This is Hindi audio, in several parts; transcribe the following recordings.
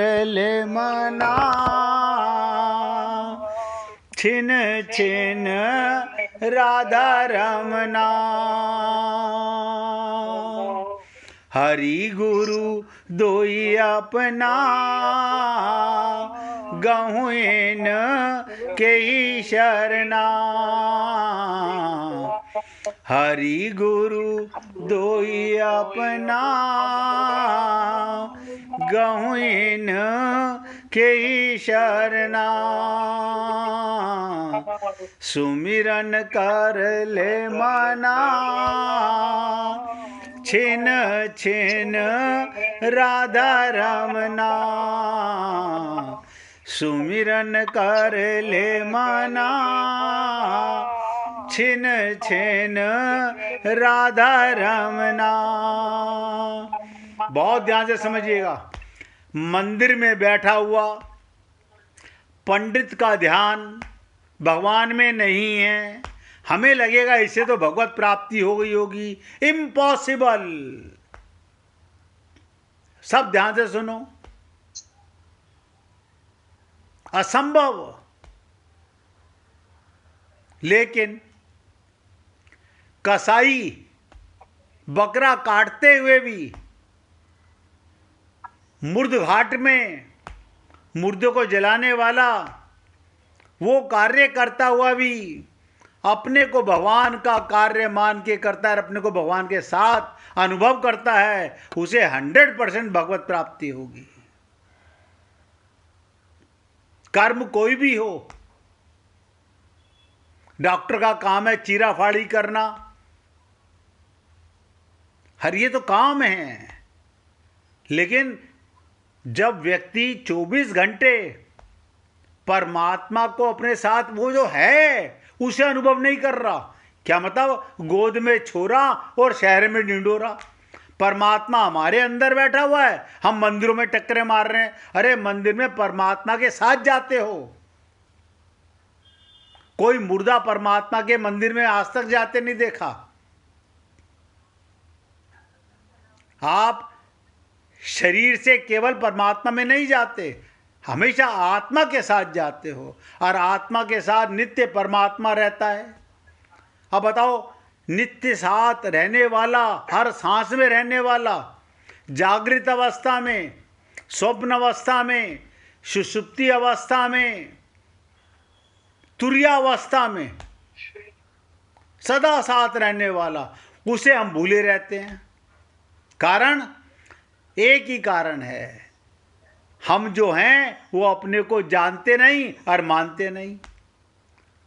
ले मना छिन छिन राधा रमना। हरि गुरु दोई अपना गहुन के ही शरणा। हरि गुरु दोई अपना गहुन के ही शरणा। सुमिरन कर ले मना छिन छिन राधा रमना। सुमिरन कर ले मना छिन छिन राधा रमना। बहुत ध्यान से समझिएगा। मंदिर में बैठा हुआ पंडित का ध्यान भगवान में नहीं है, हमें लगेगा इससे तो भगवत प्राप्ति हो गई होगी। इम्पॉसिबल। सब ध्यान से सुनो, असंभव। लेकिन कसाई बकरा काटते हुए भी, मुर्द घाट में मुर्दे को जलाने वाला वो कार्य करता हुआ भी अपने को भगवान का कार्य मान के करता है, अपने को भगवान के साथ अनुभव करता है, उसे 100% भगवत प्राप्ति होगी। कर्म कोई भी हो। डॉक्टर का काम है चीरा फाड़ी करना, हर ये तो काम है। लेकिन जब व्यक्ति 24 घंटे परमात्मा को अपने साथ वो जो है उसे अनुभव नहीं कर रहा, क्या मतलब गोद में छोरा और शहर में ढिंडोरा। परमात्मा हमारे अंदर बैठा हुआ है, हम मंदिरों में टक्करे मार रहे हैं। अरे मंदिर में परमात्मा के साथ जाते हो। कोई मुर्दा परमात्मा के मंदिर में आज तक जाते नहीं देखा। आप शरीर से केवल परमात्मा में नहीं जाते, हमेशा आत्मा के साथ जाते हो, और आत्मा के साथ नित्य परमात्मा रहता है। अब बताओ, नित्य साथ रहने वाला, हर सांस में रहने वाला, जागृत अवस्था में, स्वप्न अवस्था में, सुषुप्ति अवस्था में, तुर्यावस्था में सदा साथ रहने वाला, उसे हम भूले रहते हैं। कारण एक ही कारण है, हम जो हैं वो अपने को जानते नहीं और मानते नहीं।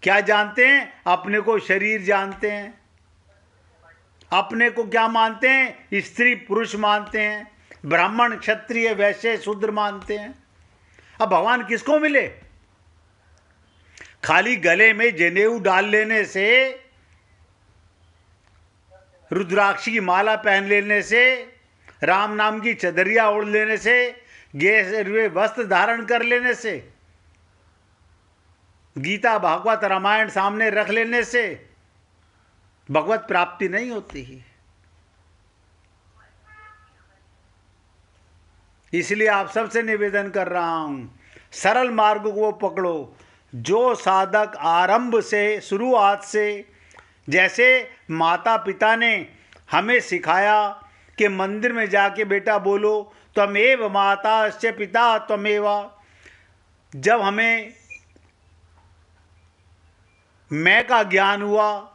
क्या जानते हैं? अपने को शरीर जानते हैं। अपने को क्या मानते हैं? स्त्री पुरुष मानते हैं, ब्राह्मण क्षत्रिय वैश्य शूद्र मानते हैं। अब भगवान किसको मिले? खाली गले में जनेऊ डाल लेने से, रुद्राक्ष की माला पहन लेने से, राम नाम की चदरिया ओढ़ लेने से, गेरुए वस्त्र धारण कर लेने से, गीता भागवत रामायण सामने रख लेने से भगवत प्राप्ति नहीं होती है। इसलिए आप सबसे निवेदन कर रहा हूं, सरल मार्ग को पकड़ो। जो साधक आरंभ से, शुरुआत से, जैसे माता पिता ने हमें सिखाया कि मंदिर में जाके बेटा बोलो त्वमेव माता च पिता त्वमेव। जब हमें मैं का ज्ञान हुआ,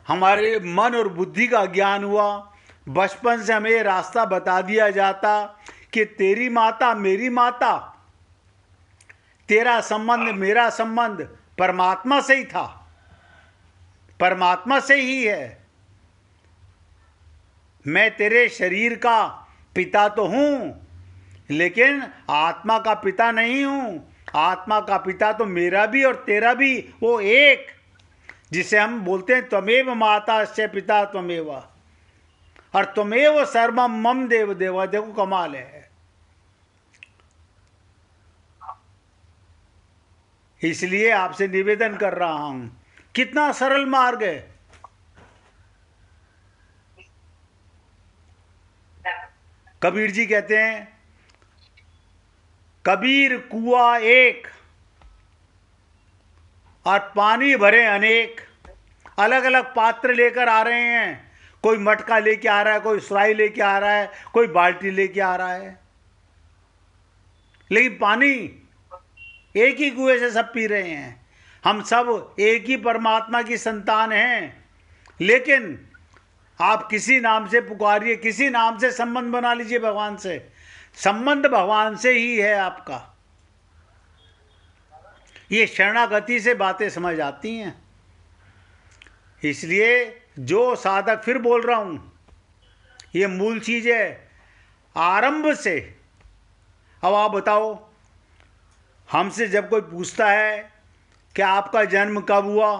हमारे मन और बुद्धि का ज्ञान हुआ, बचपन से हमें रास्ता बता दिया जाता कि तेरी माता मेरी माता, तेरा संबंध मेरा संबंध परमात्मा से ही था, परमात्मा से ही है। मैं तेरे शरीर का पिता तो हूं, लेकिन आत्मा का पिता नहीं हूं। आत्मा का पिता तो मेरा भी और तेरा भी वो एक, जिसे हम बोलते हैं त्वमेव माता च पिता त्वमेव, और त्वमेव सर्वम मम देव देवा। देखो कमाल है। इसलिए आपसे निवेदन कर रहा हूं, कितना सरल मार्ग है। कबीर जी कहते हैं कबीर कुआं एक और पानी भरे अनेक। अलग अलग पात्र लेकर आ रहे हैं, कोई मटका लेके आ रहा है, कोई सुराही लेके आ रहा है, कोई बाल्टी लेके आ रहा है, लेकिन पानी एक ही कुएं से सब पी रहे हैं। हम सब एक ही परमात्मा की संतान हैं, लेकिन आप किसी नाम से पुकारिए, किसी नाम से संबंध बना लीजिए भगवान से, संबंध भगवान से ही है आपका। ये शरणागति से बातें समझ आती हैं। इसलिए जो साधक, फिर बोल रहा हूं, ये मूल चीज है आरंभ से। अब आप बताओ, हमसे जब कोई पूछता है कि आपका जन्म कब हुआ,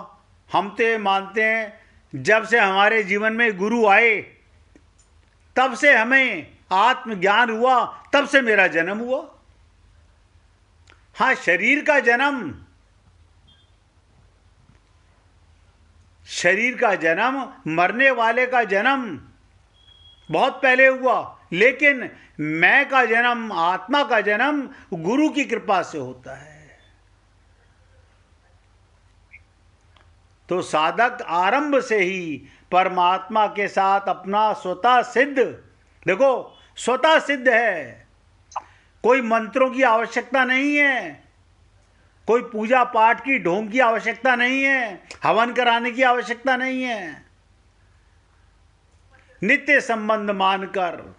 हम तो ये मानते हैं जब से हमारे जीवन में गुरु आए तब से हमें आत्मज्ञान हुआ, तब से मेरा जन्म हुआ। हाँ, शरीर का जन्म, शरीर का जन्म, मरने वाले का जन्म बहुत पहले हुआ, लेकिन मैं का जन्म, आत्मा का जन्म गुरु की कृपा से होता है। तो साधक आरंभ से ही परमात्मा के साथ अपना स्वतः सिद्ध, देखो स्वतः सिद्ध है, कोई मंत्रों की आवश्यकता नहीं है, कोई पूजा पाठ की ढोंग की आवश्यकता नहीं है, हवन कराने की आवश्यकता नहीं है। नित्य संबंध मानकर,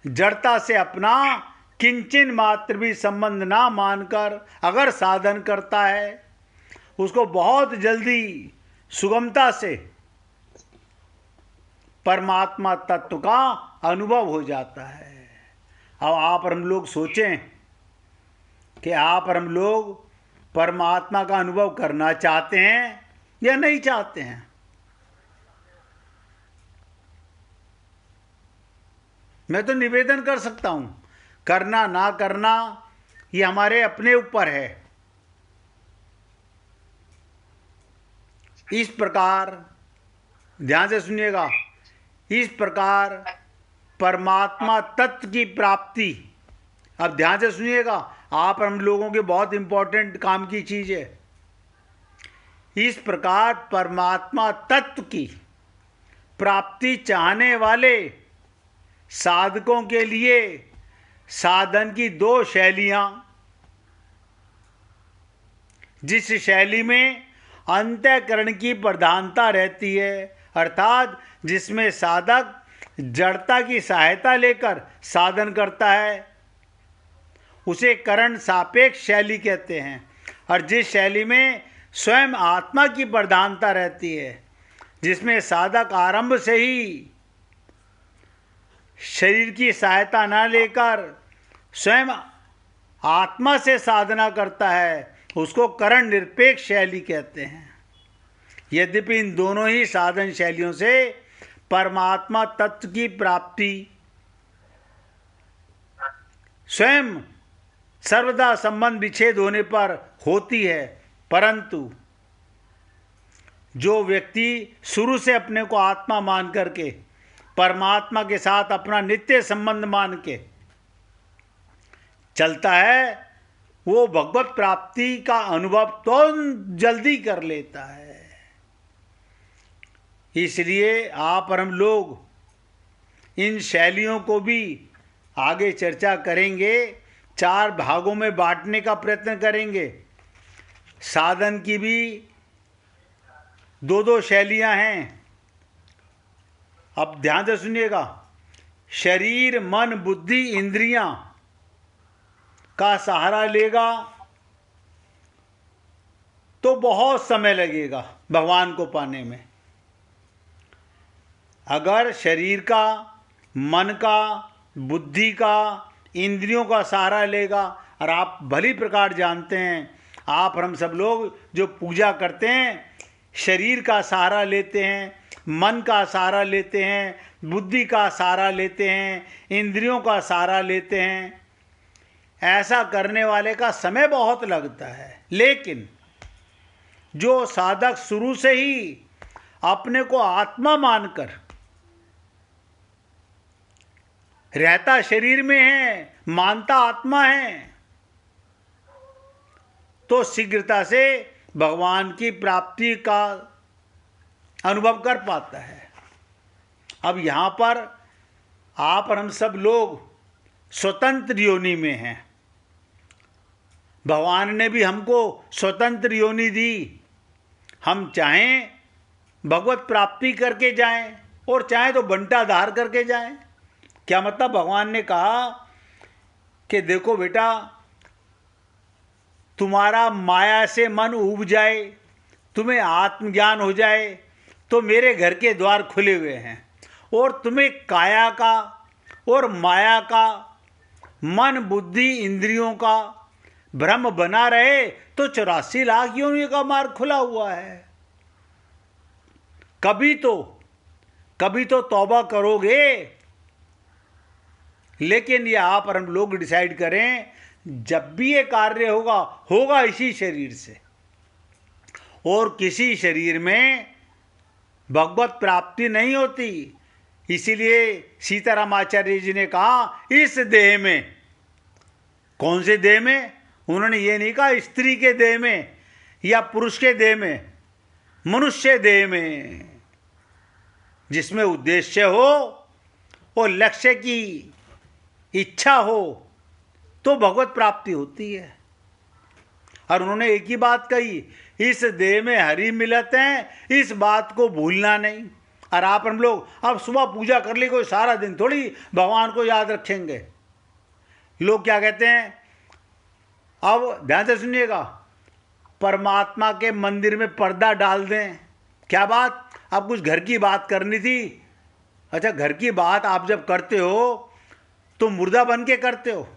जड़ता से अपना किंचन मात्र भी संबंध ना मानकर अगर साधन करता है, उसको बहुत जल्दी सुगमता से परमात्मा तत्व का अनुभव हो जाता है। अब आप और हम लोग सोचें कि आप और हम लोग परमात्मा का अनुभव करना चाहते हैं या नहीं चाहते हैं। मैं तो निवेदन कर सकता हूं, करना ना करना ये हमारे अपने ऊपर है। इस प्रकार ध्यान से सुनिएगा, इस प्रकार परमात्मा तत्व की प्राप्ति, अब ध्यान से सुनिएगा, आप हम लोगों के बहुत इंपॉर्टेंट काम की चीज है। इस प्रकार परमात्मा तत्व की प्राप्ति चाहने वाले साधकों के लिए साधन की दो शैलियां, जिस शैली में अंतःकरण की प्रधानता रहती है, अर्थात जिसमें साधक जड़ता की सहायता लेकर साधन करता है, उसे करण सापेक्ष शैली कहते हैं। और जिस शैली में स्वयं आत्मा की प्रधानता रहती है, जिसमें साधक आरंभ से ही शरीर की सहायता न लेकर स्वयं आत्मा से साधना करता है, उसको करण निरपेक्ष शैली कहते हैं। यद्यपि इन दोनों ही साधन शैलियों से परमात्मा तत्व की प्राप्ति स्वयं सर्वदा संबंध विच्छेद होने पर होती है, परंतु जो व्यक्ति शुरू से अपने को आत्मा मान करके परमात्मा के साथ अपना नित्य संबंध मान के चलता है, वो भगवत प्राप्ति का अनुभव तो जल्दी कर लेता है। इसलिए आप और हम लोग इन शैलियों को भी आगे चर्चा करेंगे, 4 भागों में बांटने का प्रयत्न करेंगे। साधन की भी 2 शैलियां हैं। अब ध्यान से सुनिएगा, शरीर, मन, बुद्धि, इंद्रियां का सहारा लेगा तो बहुत समय लगेगा भगवान को पाने में। अगर शरीर का, मन का, बुद्धि का, इंद्रियों का सहारा लेगा, और आप भली प्रकार जानते हैं, आप और हम सब लोग जो पूजा करते हैं शरीर का सहारा लेते हैं, मन का सहारा लेते हैं, बुद्धि का सहारा लेते हैं, इंद्रियों का सहारा लेते हैं। ऐसा करने वाले का समय बहुत लगता है। लेकिन जो साधक शुरू से ही अपने को आत्मा मानकर रहता शरीर में है, मानता आत्मा है, तो शीघ्रता से भगवान की प्राप्ति का अनुभव कर पाता है। अब यहाँ पर आप और हम सब लोग स्वतंत्र योनि में हैं। भगवान ने भी हमको स्वतंत्र योनि दी। हम चाहें भगवत प्राप्ति करके जाएं और चाहें तो बंटाधार करके जाएं। क्या मतलब? भगवान ने कहा कि देखो बेटा, तुम्हारा माया से मन ऊब जाए, तुम्हें आत्मज्ञान हो जाए तो मेरे घर के द्वार खुले हुए हैं, और तुम्हें काया का और माया का, मन बुद्धि इंद्रियों का भ्रम बना रहे तो 84 लाख योनियों का मार्ग खुला हुआ है। कभी तो तौबा करोगे, लेकिन ये आप और हम लोग डिसाइड करें, जब भी ये कार्य होगा इसी शरीर से, और किसी शरीर में भगवत प्राप्ति नहीं होती। इसीलिए सीताराम आचार्य जी ने कहा इस देह में। कौन से देह में? उन्होंने ये नहीं कहा स्त्री के देह में या पुरुष के देह में, मनुष्य देह में, जिसमें उद्देश्य हो और लक्ष्य की इच्छा हो तो भगवत प्राप्ति होती है। और उन्होंने एक ही बात कही, इस देह में हरि मिलत हैं, इस बात को भूलना नहीं। और आप हम लोग अब सुबह पूजा कर ली, कोई सारा दिन थोड़ी भगवान को याद रखेंगे। लोग क्या कहते हैं, अब ध्यान से सुनिएगा, परमात्मा के मंदिर में पर्दा डाल दें। क्या बात? अब कुछ घर की बात करनी थी। अच्छा, घर की बात आप जब करते हो तो मुर्दा बन के करते हो।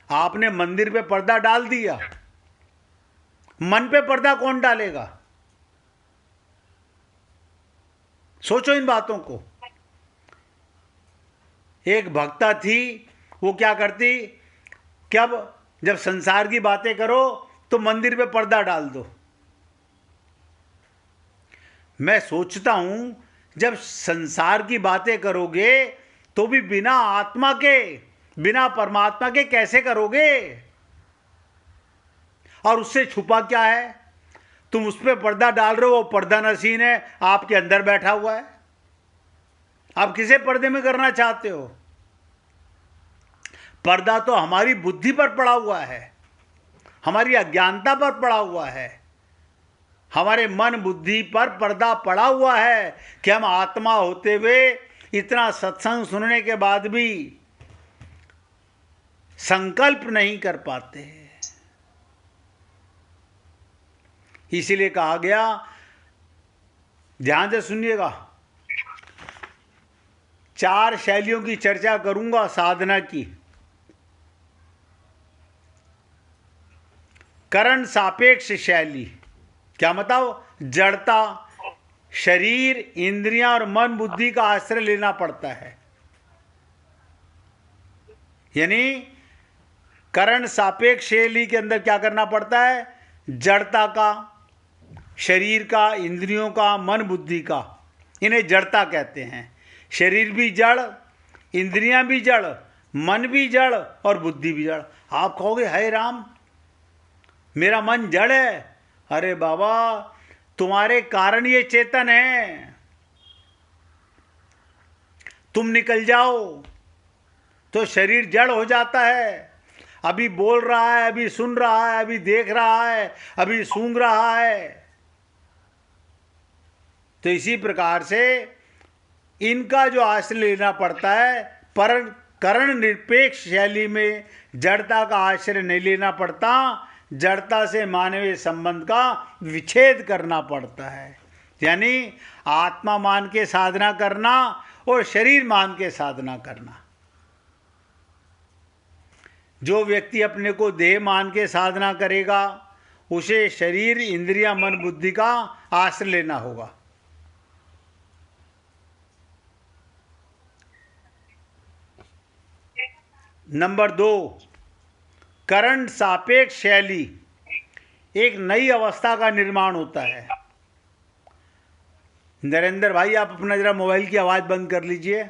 आपने मंदिर पे पर्दा डाल दिया, मन पे पर्दा कौन डालेगा? सोचो इन बातों को। एक भक्ता थी, वो क्या करती, जब संसार की बातें करो तो मंदिर पे पर्दा डाल दो। मैं सोचता हूं, जब संसार की बातें करोगे तो भी बिना आत्मा के, बिना परमात्मा के कैसे करोगे? और उससे छुपा क्या है? तुम उस पर पर्दा डाल रहे हो, वो पर्दा नसीन है, आपके अंदर बैठा हुआ है। आप किसे पर्दे में करना चाहते हो? पर्दा तो हमारी बुद्धि पर पड़ा हुआ है, हमारी अज्ञानता पर पड़ा हुआ है, हमारे मन बुद्धि पर पर्दा पड़ा हुआ है कि हम आत्मा होते हुए इतना सत्संग सुनने के बाद भी संकल्प नहीं कर पाते। इसीलिए कहा गया, ध्यान से सुनिएगा, 4 शैलियों की चर्चा करूंगा साधना की। करण सापेक्ष शैली, क्या मतलब? जड़ता, शरीर, इंद्रियां और मन बुद्धि का आश्रय लेना पड़ता है। यानी करण सापेक्ष शैली के अंदर क्या करना पड़ता है? जड़ता का, शरीर का, इंद्रियों का, मन बुद्धि का, इन्हें जड़ता कहते हैं। शरीर भी जड़, इंद्रियां भी जड़, मन भी जड़ और बुद्धि भी जड़। आप कहोगे हाय राम, मेरा मन जड़ है। अरे बाबा, तुम्हारे कारण ये चेतन है। तुम निकल जाओ तो शरीर जड़ हो जाता है। अभी बोल रहा है, अभी सुन रहा है, अभी देख रहा है, अभी सूंघ रहा है। तो इसी प्रकार से इनका जो आश्रय लेना पड़ता है, पर करण निरपेक्ष शैली में जड़ता का आश्रय नहीं लेना पड़ता। जड़ता से मानवीय संबंध का विच्छेद करना पड़ता है। यानी आत्मा मान के साधना करना और शरीर मान के साधना करना। जो व्यक्ति अपने को देह मान के साधना करेगा, उसे शरीर, इंद्रियां, मन बुद्धि का आश्रय लेना होगा। नंबर 2, करण सापेक्ष शैली, एक नई अवस्था का निर्माण होता है। नरेंद्र भाई, आप अपना जरा मोबाइल की आवाज़ बंद कर लीजिए।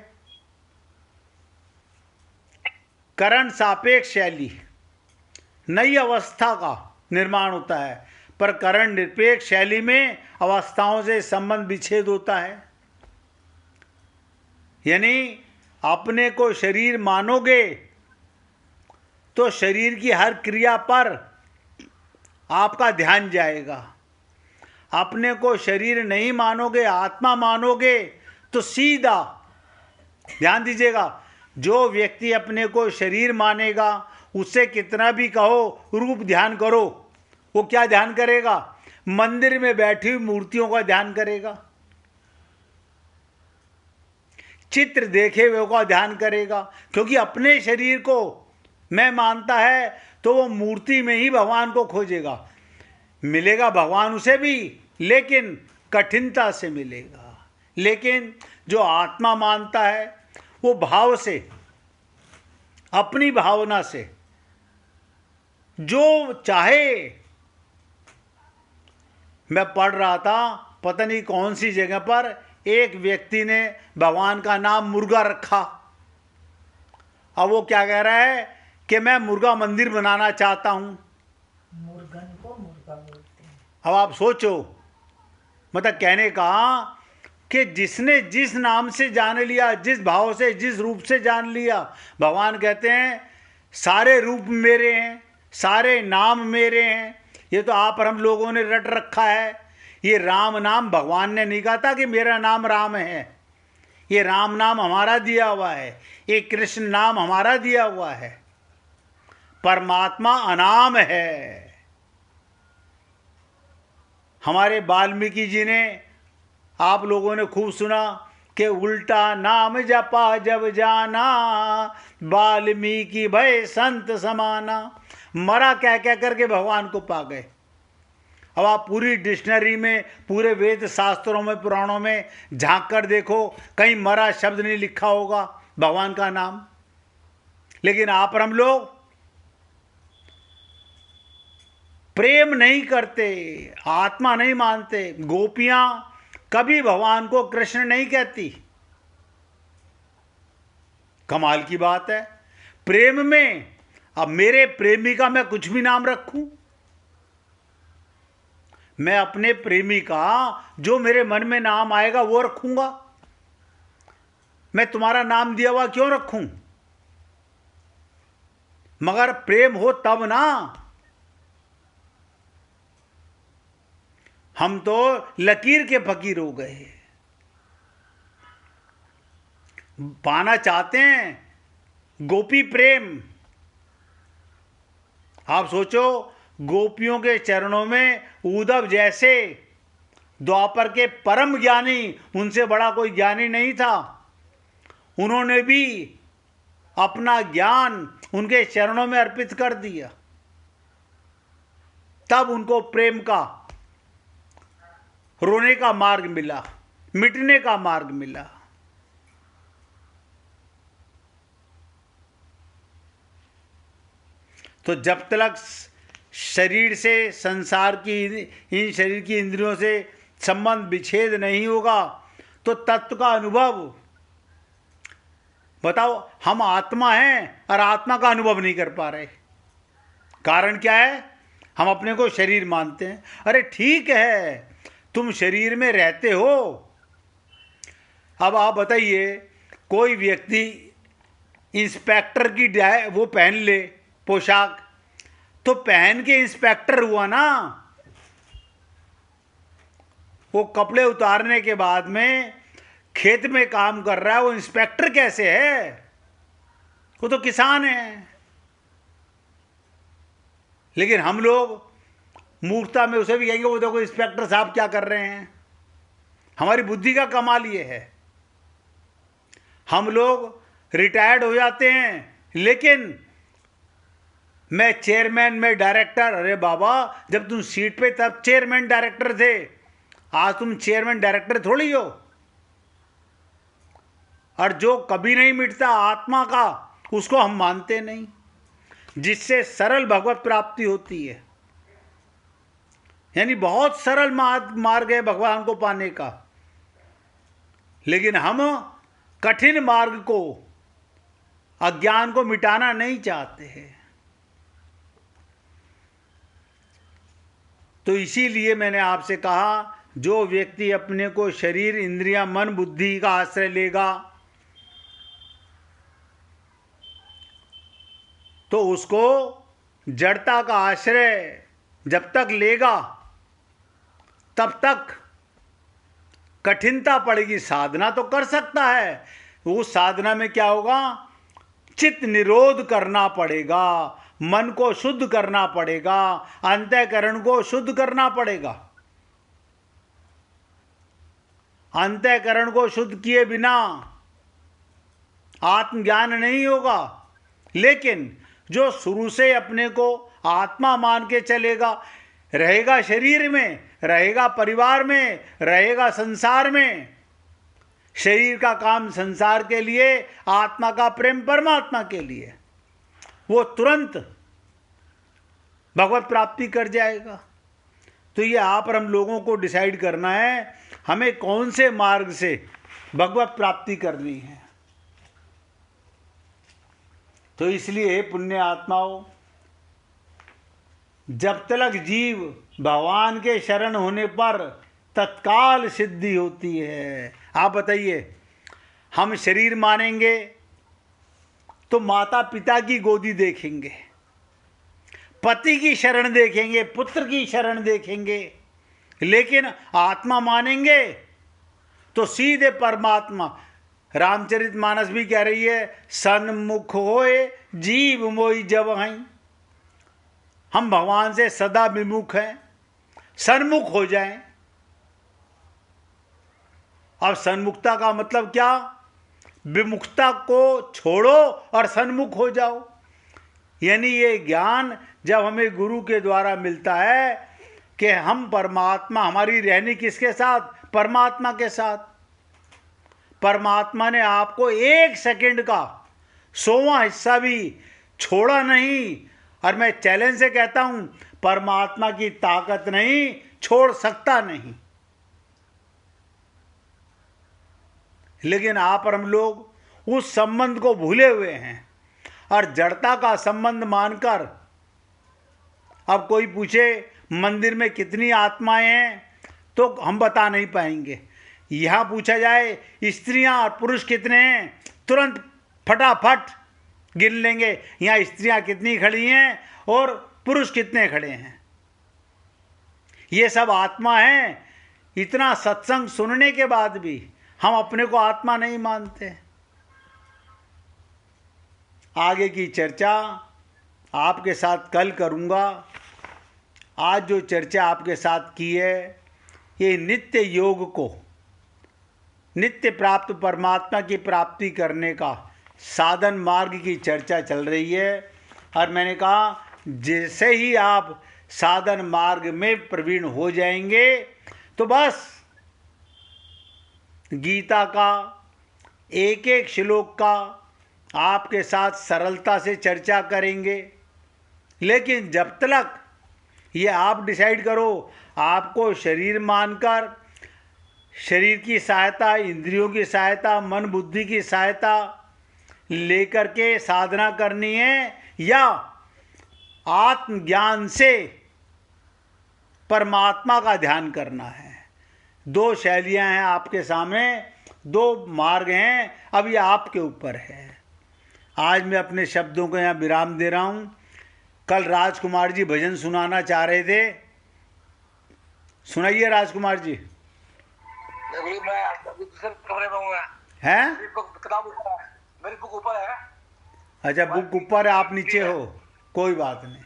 करण सापेक्ष शैली, नई अवस्था का निर्माण होता है, पर करण निरपेक्ष शैली में अवस्थाओं से संबंध विच्छेद होता है। यानी अपने को शरीर मानोगे तो शरीर की हर क्रिया पर आपका ध्यान जाएगा। अपने को शरीर नहीं मानोगे, आत्मा मानोगे, तो सीधा ध्यान दीजिएगा, जो व्यक्ति अपने को शरीर मानेगा उससे कितना भी कहो रूप ध्यान करो, वो क्या ध्यान करेगा? मंदिर में बैठी हुई मूर्तियों का ध्यान करेगा, चित्र देखे हुए का ध्यान करेगा, क्योंकि अपने शरीर को मैं मानता है तो वो मूर्ति में ही भगवान को खोजेगा। मिलेगा भगवान उसे भी, लेकिन कठिनता से मिलेगा। लेकिन जो आत्मा मानता है वो भाव से, अपनी भावना से जो चाहे। मैं पढ़ रहा था, पता नहीं कौन सी जगह पर एक व्यक्ति ने भगवान का नाम मुर्गा रखा। अब वो क्या कह रहा है कि मैं मुर्गा मंदिर बनाना चाहता हूं। मुर्गन को मुर्गा बोलते हैं। अब आप सोचो, मतलब कहने का कि जिसने जिस नाम से जान लिया, जिस भाव से, जिस रूप से जान लिया, भगवान कहते हैं सारे रूप मेरे हैं, सारे नाम मेरे हैं। ये तो आप और हम लोगों ने रट रखा है। ये राम नाम भगवान ने नहीं कहा था कि मेरा नाम राम है। ये राम नाम हमारा दिया हुआ है, ये कृष्ण नाम हमारा दिया हुआ है। परमात्मा अनाम है। हमारे वाल्मीकि जी ने, आप लोगों ने खूब सुना कि उल्टा नाम जपा जब जाना, वाल्मीकि भय संत समाना। मरा कह कह करके भगवान को पा गए। अब आप पूरी डिक्शनरी में, पूरे वेद शास्त्रों में, पुराणों में झांक कर देखो, कहीं मरा शब्द नहीं लिखा होगा भगवान का नाम। लेकिन आप और हम लोग प्रेम नहीं करते, आत्मा नहीं मानते। गोपियां कभी भगवान को कृष्ण नहीं कहती। कमाल की बात है। प्रेम में, अब मेरे प्रेमी का मैं कुछ भी नाम रखूं, मैं अपने प्रेमी का जो मेरे मन में नाम आएगा वो रखूंगा। मैं तुम्हारा नाम दिया हुआ क्यों रखूं? मगर प्रेम हो तब ना। हम तो लकीर के फकीर हो गए। पाना चाहते हैं गोपी प्रेम। आप सोचो, गोपियों के चरणों में उद्धव जैसे द्वापर के परम ज्ञानी, उनसे बड़ा कोई ज्ञानी नहीं था, उन्होंने भी अपना ज्ञान उनके चरणों में अर्पित कर दिया। तब उनको प्रेम का, रोने का मार्ग मिला, मिटने का मार्ग मिला। तो जब तक शरीर से, संसार की, इन शरीर की इंद्रियों से संबंध विच्छेद नहीं होगा तो तत्व का अनुभव, बताओ, हम आत्मा हैं और आत्मा का अनुभव नहीं कर पा रहे। कारण क्या है? हम अपने को शरीर मानते हैं। अरे ठीक है, तुम शरीर में रहते हो। अब आप बताइए, कोई व्यक्ति इंस्पेक्टर की वो पहन ले पोशाक, तो पहन के इंस्पेक्टर हुआ ना। वो कपड़े उतारने के बाद में खेत में काम कर रहा है, वो इंस्पेक्टर कैसे है? वो तो किसान है। लेकिन हम लोग मूर्खता में उसे भी कहेंगे वो देखो इंस्पेक्टर साहब क्या कर रहे हैं। हमारी बुद्धि का कमाल ये है, हम लोग रिटायर्ड हो जाते हैं, लेकिन मैं चेयरमैन, मैं डायरेक्टर। अरे बाबा, जब तुम सीट पे तब चेयरमैन डायरेक्टर थे, आज तुम चेयरमैन डायरेक्टर थोड़ी हो। और जो कभी नहीं मिटता आत्मा का, उसको हम मानते नहीं, जिससे सरल भगवत प्राप्ति होती है। यानी बहुत सरल मार्ग है भगवान को पाने का। लेकिन हम कठिन मार्ग को अज्ञान को मिटाना नहीं चाहते हैं। तो इसीलिए मैंने आपसे कहा, जो व्यक्ति अपने को शरीर, इंद्रियां, मन, बुद्धि का आश्रय लेगा तो उसको जड़ता का आश्रय जब तक लेगा तब तक कठिनता पड़ेगी। साधना तो कर सकता है, उस साधना में क्या होगा, चित्त निरोध करना पड़ेगा, मन को शुद्ध करना पड़ेगा, अंतःकरण को शुद्ध करना पड़ेगा। अंतःकरण को शुद्ध किए बिना आत्मज्ञान नहीं होगा। लेकिन जो शुरू से अपने को आत्मा मान के चलेगा, रहेगा शरीर में, रहेगा परिवार में, रहेगा संसार में, शरीर का काम संसार के लिए, आत्मा का प्रेम परमात्मा के लिए, वो तुरंत भगवत प्राप्ति कर जाएगा। तो ये आप और हम लोगों को डिसाइड करना है हमें कौन से मार्ग से भगवत प्राप्ति करनी है। तो इसलिए पुण्य आत्माओं, जब तक जीव भगवान के शरण होने पर तत्काल सिद्धि होती है। आप बताइए, हम शरीर मानेंगे तो माता पिता की गोदी देखेंगे, पति की शरण देखेंगे, पुत्र की शरण देखेंगे, लेकिन आत्मा मानेंगे तो सीधे परमात्मा। रामचरितमानस भी कह रही है, सन्मुख होए जीव मोई जब हैं। हम भगवान से सदा विमुख हैं, सन्मुख हो जाएं। अब सन्मुखता का मतलब क्या, विमुखता को छोड़ो और सन्मुख हो जाओ। यानी ये ज्ञान जब हमें गुरु के द्वारा मिलता है कि हम परमात्मा, हमारी रहनी किसके साथ, परमात्मा के साथ। परमात्मा ने आपको 1 सेकंड का 100वां हिस्सा भी छोड़ा नहीं। और मैं चैलेंज से कहता हूं, परमात्मा की ताकत नहीं, छोड़ सकता नहीं। लेकिन आप और हम लोग उस संबंध को भूले हुए हैं और जड़ता का संबंध मानकर, अब कोई पूछे मंदिर में कितनी आत्माएं हैं तो हम बता नहीं पाएंगे। यहां पूछा जाए स्त्रियां और पुरुष कितने हैं, तुरंत फटाफट गिन लेंगे। यहां स्त्रियां कितनी खड़ी हैं और पुरुष कितने खड़े हैं। ये सब आत्मा हैं। इतना सत्संग सुनने के बाद भी हम अपने को आत्मा नहीं मानते। आगे की चर्चा आपके साथ कल करूंगा। आज जो चर्चा आपके साथ की है, ये नित्य योग को, नित्य प्राप्त परमात्मा की प्राप्ति करने का साधन मार्ग की चर्चा चल रही है। और मैंने कहा, जैसे ही आप साधन मार्ग में प्रवीण हो जाएंगे तो बस गीता का एक एक श्लोक का आपके साथ सरलता से चर्चा करेंगे। लेकिन जब तक ये आप डिसाइड करो, आपको शरीर मानकर शरीर की सहायता, इंद्रियों की सहायता, मन बुद्धि की सहायता लेकर के साधना करनी है या आत्मज्ञान से परमात्मा का ध्यान करना है। 2 शैलियां हैं आपके सामने, 2 मार्ग हैं। अब ये आपके ऊपर है। आज मैं अपने शब्दों को यहाँ विराम दे रहा हूँ। कल राजकुमार जी भजन सुनाना चाह रहे थे, सुनाइए राजकुमार जी। मैं दूसरे कमरे में हूँ। हैं? किताब मेरी बुक ऊपर है। अच्छा, बुक ऊपर है, आप नीचे हो। कोई बात नहीं,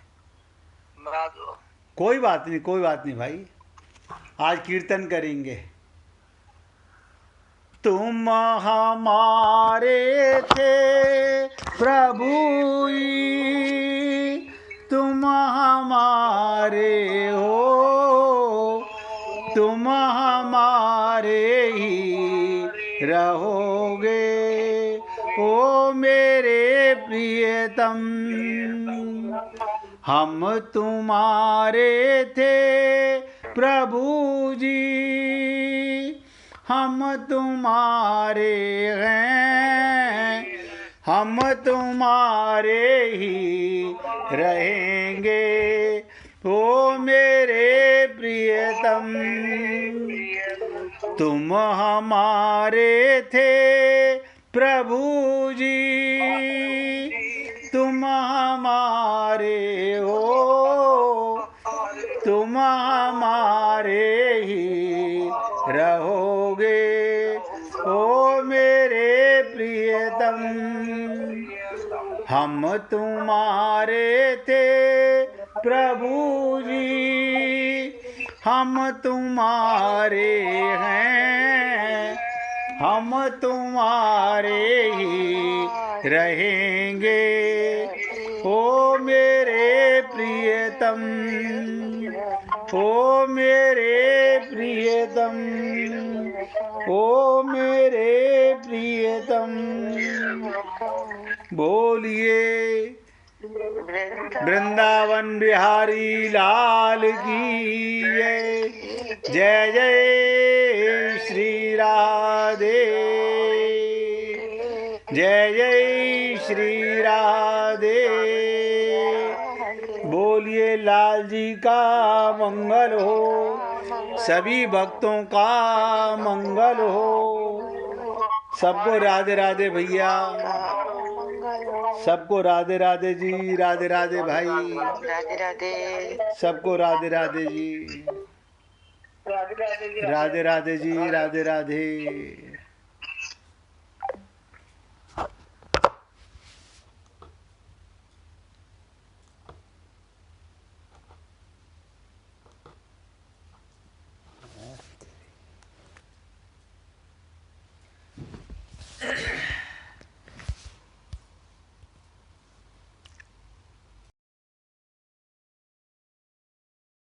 कोई बात नहीं, कोई बात नहीं भाई। आज कीर्तन करेंगे। तुम हमारे थे प्रभु, तुम हमारे हो, तुम हमारे ही रहोगे। ओ मेरे प्रियतम, हम तुम्हारे थे प्रभु जी, हम तुम्हारे हैं, हम तुम्हारे ही रहेंगे। ओ मेरे प्रियतम, तुम हमारे थे प्रभु जी, तुम हमारे हो, तुम हमारे ही रहोगे। ओ मेरे प्रियतम, हम तुम्हारे थे प्रभु जी, हम तुम्हारे हैं, हम तुम्हारे ही रहेंगे। ओ मेरे प्रियतम, ओ मेरे प्रियतम, ओ मेरे प्रियतम। बोलिए वृंदावन बिहारी लाल की जय। जय जय श्री राधे, जय जय श्री राधे। बोलिए लाल जी का मंगल हो, सभी भक्तों का मंगल हो। सबको राधे राधे भैया, सबको राधे राधे जी, राधे राधे भाई, राधे राधे, सबको राधे राधे जी, राधे राधे जी, राधे राधे जी, राधे राधे।